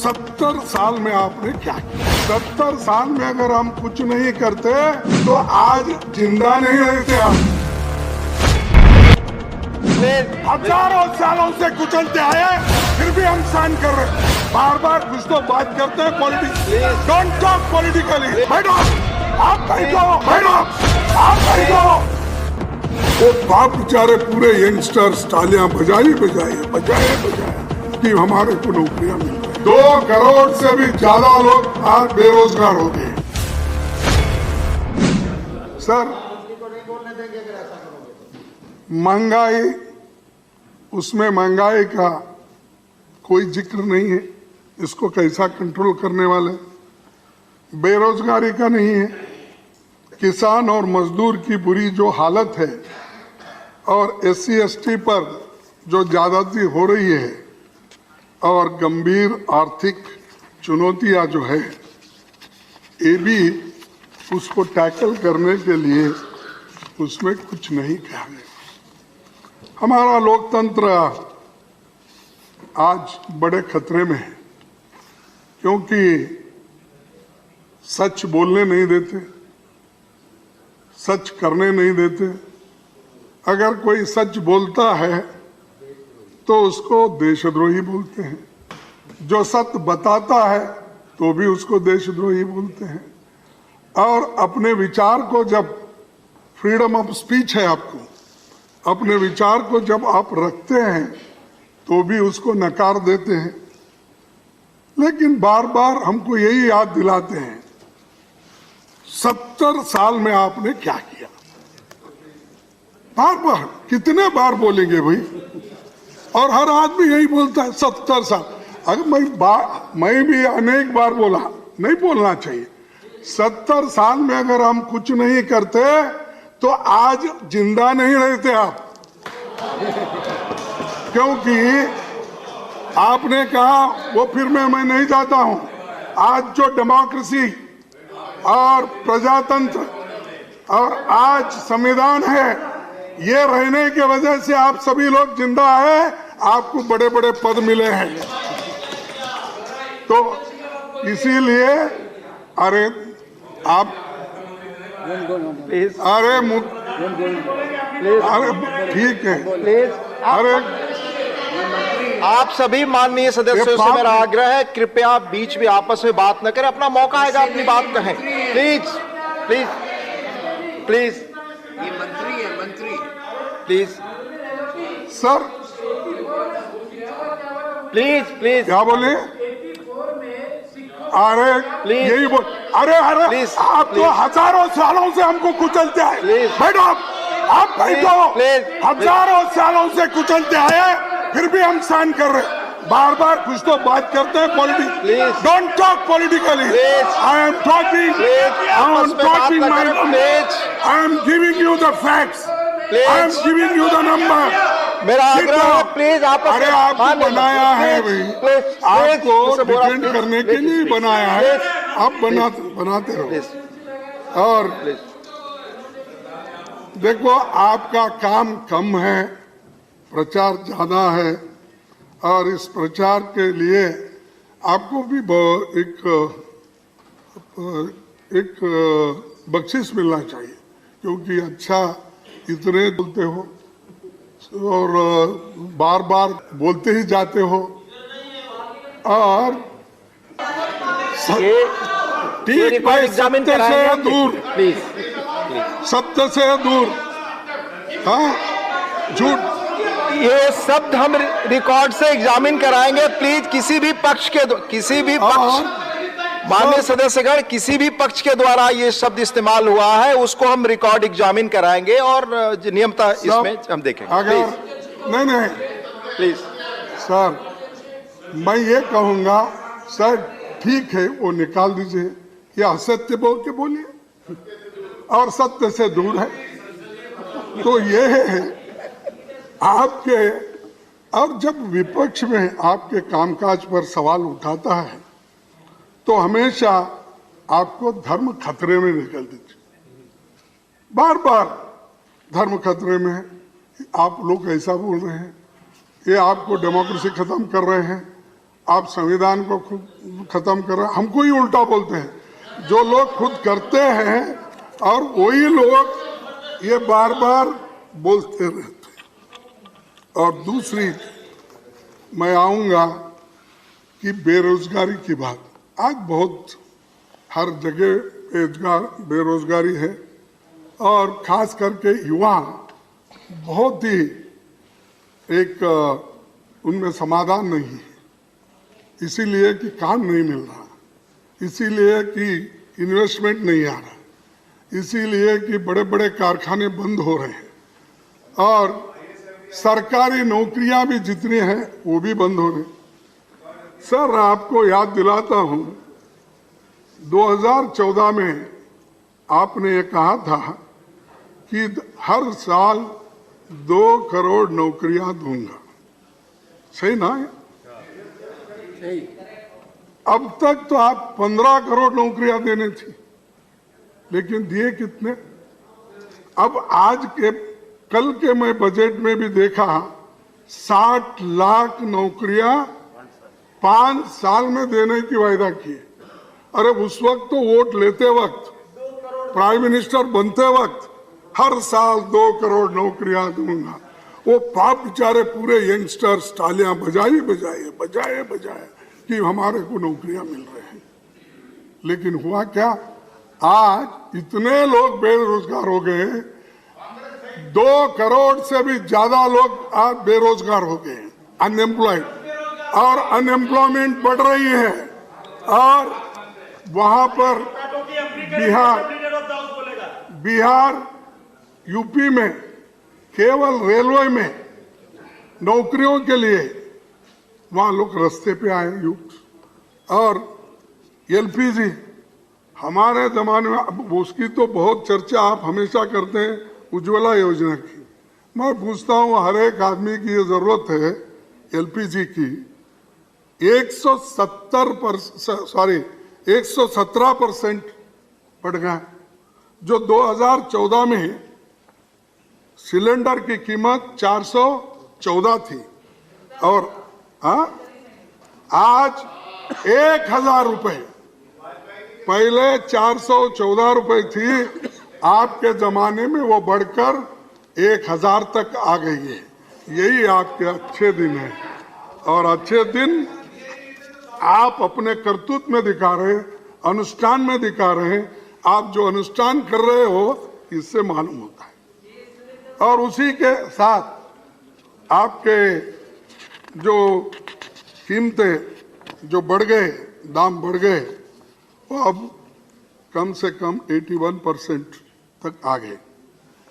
70 साल में आपने क्या किया? 70 साल में अगर हम कुछ नहीं करते तो आज जिंदा नहीं रहते हम। हजारों सालों से कुचलते आए, फिर भी हम सहन कर रहे हैं। बार बार कुछ तो बात करते हैं पॉलिटिक्स। Don't talk politically. बैठो, आप बैठो, बैठो, आप बैठो। वो बाप बेचारे पूरे यंगस्टर्स तालियां बजाए कि हमारे को नौकरियां मिल गई। 2 करोड़ से भी ज्यादा लोग आज बेरोजगार हो गए। सर, महंगाई, उसमें महंगाई का कोई जिक्र नहीं है। इसको कैसा कंट्रोल करने वाले? बेरोजगारी का नहीं है। किसान और मजदूर की बुरी जो हालत है और SC ST पर जो ज्यादती हो रही है और गंभीर आर्थिक चुनौतियां जो है, ये भी उसको टैकल करने के लिए उसमें कुछ नहीं कहा गया। हमारा लोकतंत्र आज बड़े खतरे में है, क्योंकि सच बोलने नहीं देते, सच करने नहीं देते। अगर कोई सच बोलता है तो उसको देशद्रोही बोलते हैं। जो सत्य बताता है तो भी उसको देशद्रोही बोलते हैं। और अपने विचार को, जब फ्रीडम ऑफ स्पीच है आपको, अपने विचार को जब आप रखते हैं तो भी उसको नकार देते हैं। लेकिन बार बार हमको यही याद दिलाते हैं, 70 साल में आपने क्या किया? बार बार कितने बार बोलेंगे भाई? और हर आदमी यही बोलता है 70 साल। अगर मैं भी अनेक बार बोला, नहीं बोलना चाहिए। 70 साल में अगर हम कुछ नहीं करते तो आज जिंदा नहीं रहते आप। क्योंकि आपने कहा, वो फिर मैं नहीं जाता हूं। आज जो डेमोक्रेसी और प्रजातंत्र और आज संविधान है, ये रहने की वजह से आप सभी लोग जिंदा हैं। आपको बड़े बड़े पद मिले हैं। तो इसीलिए अरे आप अरे ठीक है, अरे आप सभी माननीय सदस्यों से मेरा आग्रह है, कृपया बीच में आपस में बात न करें। अपना मौका आएगा अपनी बात कहें। Please please please. ये मंत्री है, मंत्री। Please sir, please please. क्या बोले? अरे प्लीज, यही बोल। अरे प्लीज, आप तो हजारों सालों से हमको कुचलते आए। बैठो, आप बैठो। हजारों सालों से कुचलते आए, फिर भी हम सहन कर रहे हैं। बार बार कुछ तो बात करते हैं politics. Don't talk politically. I am talking I am giving you the facts. I am giving you the number. मेरा आग्रह है, प्लीज आप। अरे आपको बनाया है भाई, आपको डिफेंड करने के लिए बनाया है। आप बनाते रहो। और देखो, आपका काम कम है, प्रचार ज्यादा है। और इस प्रचार के लिए आपको भी एक बख्शिश मिलना चाहिए, क्योंकि अच्छा इतने बोलते हो और बार बार बोलते ही जाते हो। और ठीक है, सत्य से दूर, सत्य से दूर। हाँ, झूठ। ये शब्द हम रिकॉर्ड से एग्जामिन कराएंगे। प्लीज किसी भी पक्ष माननीय सदस्यगण, किसी भी पक्ष के द्वारा ये शब्द इस्तेमाल हुआ है उसको हम रिकॉर्ड एग्जामिन कराएंगे और नियमता इसमें हम देखेंगे। अगर नहीं प्लीज सर, मैं ये कहूंगा सर, ठीक है, वो निकाल दीजिए। या असत्य बोल के बोलिए और सत्य से दूर है तो ये है आपके। और जब विपक्ष में आपके कामकाज पर सवाल उठाता है तो हमेशा आपको धर्म खतरे में निकल दीजिए। बार बार धर्म खतरे में है, आप लोग ऐसा बोल रहे हैं, ये आपको डेमोक्रेसी खत्म कर रहे हैं। आप संविधान को खुद खत्म कर रहे हैं, हमको ही उल्टा बोलते हैं। जो लोग खुद करते हैं और वही लोग ये बार बार बोलते रहते हैं। और दूसरी, मैं आऊंगा कि बेरोजगारी की बात, आज बहुत हर जगह बेरोजगारी है और खास करके युवा बहुत ही एक उनमें समाधान नहीं है, इसीलिए कि काम नहीं मिल रहा, इसीलिए कि इन्वेस्टमेंट नहीं आ रहा, इसीलिए कि बड़े बड़े कारखाने बंद हो रहे हैं और सरकारी नौकरियां भी जितनी हैं वो भी बंद हो रही। सर, आपको याद दिलाता हूं, 2014 में आपने ये कहा था कि हर साल 2 करोड़ नौकरियां दूंगा, सही ना? अब तक तो आप 15 करोड़ नौकरियां देने थी, लेकिन दिए कितने? अब कल के मैं बजट में भी देखा 60 लाख नौकरियां 5 साल में देने की वायदा की। अरे उस वक्त तो वोट लेते वक्त, प्राइम मिनिस्टर बनते वक्त हर साल 2 करोड़ नौकरियां दूंगा, वो पाप बेचारे पूरे यंगस्टर्स तालियां बजाए कि हमारे को नौकरियां मिल रहे हैं। लेकिन हुआ क्या? आज इतने लोग बेरोजगार हो गए, 2 करोड़ से भी ज्यादा लोग आज बेरोजगार हो गए, अनएम्प्लॉयड, और अनएम्प्लॉयमेंट बढ़ रही है। और वहां पर बिहार यूपी में केवल रेलवे में नौकरियों के लिए वहां लोग रास्ते पे आए युक्त। और एलपीजी हमारे जमाने में, अब उसकी तो बहुत चर्चा आप हमेशा करते हैं, उज्ज्वला योजना की। मैं पूछता हूं, हर एक आदमी की ये जरूरत है एलपीजी की। 117% बढ़ गया, जो 2014 में सिलेंडर की कीमत 414 थी और आज 1000 रुपए, पहले 414 रुपए थी, आपके जमाने में वो बढ़कर 1000 तक आ गई है। यही आपके अच्छे दिन है और अच्छे दिन आप अपने करतूत में दिखा रहे हैं, अनुष्ठान में दिखा रहे हैं। आप जो अनुष्ठान कर रहे हो इससे मालूम होता है। और उसी के साथ आपके जो कीमतें जो बढ़ गए, दाम बढ़ गए, वो अब कम से कम 81% तक आ गए।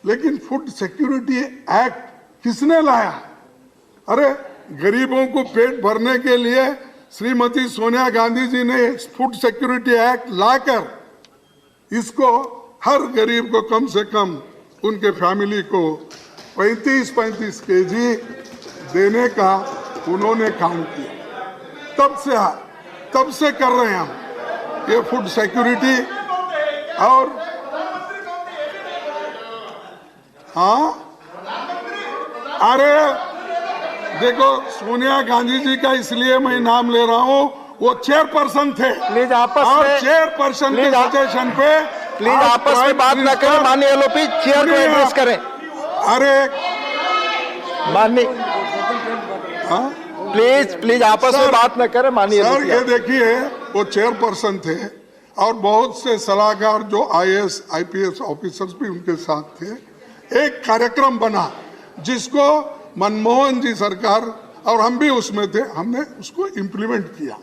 लेकिन फूड सिक्योरिटी एक्ट किसने लाया? अरे गरीबों को पेट भरने के लिए श्रीमती सोनिया गांधी जी ने फूड सिक्योरिटी एक्ट लाकर इसको हर गरीब को कम से कम उनके फैमिली को 35-35 केजी देने का उन्होंने काम किया। तब से कर रहे हैं हम ये फूड सिक्योरिटी। और अरे देखो, सोनिया गांधी जी का इसलिए मैं नाम ले रहा हूं, वो चेयरपर्सन थे। प्लीज आपस और में चेयरपर्सन के सजेशन पे प्लीज आपस में बात न करें। माननीय एलओपी, चेयर को एड्रेस करें। अरे माननीय प्लीज आपस में बात न करें। माननीय सर, ये देखिए, वो चेयरपर्सन थे और बहुत से सलाहकार जो IAS IPS ऑफिसर्स भी उनके साथ थे। एक कार्यक्रम बना जिसको मनमोहन जी सरकार और हम भी उसमें थे, हमने उसको इम्प्लीमेंट किया।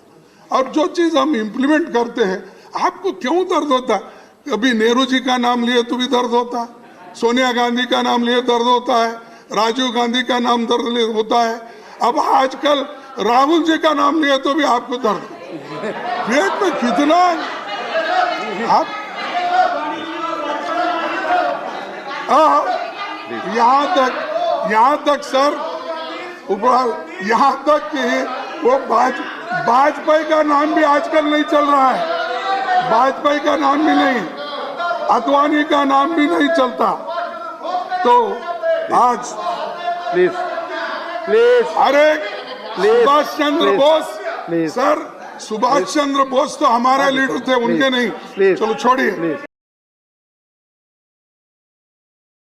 और जो चीज हम इम्प्लीमेंट करते हैं, आपको क्यों दर्द होता है? कभी नेहरू जी का नाम लिए तो भी दर्द होता है, सोनिया गांधी का नाम लिए दर्द होता है, राजीव गांधी का नाम दर्द होता है, अब आजकल राहुल जी का नाम लिए तो भी आपको दर्द। पेट में कितना आप यहाँ तक सर, यहाँ तक कि वो वाजपेयी का नाम भी आजकल नहीं चल रहा है, वाजपेयी का नाम भी नहीं, आडवाणी का नाम भी नहीं चलता। तो आज प्लीज अरे सुभाष चंद्र बोस प्लीज सर सुभाष चंद्र बोस तो हमारे लीडर थे, उनके नहीं। प्लीज चलो छोड़िए। प्लीज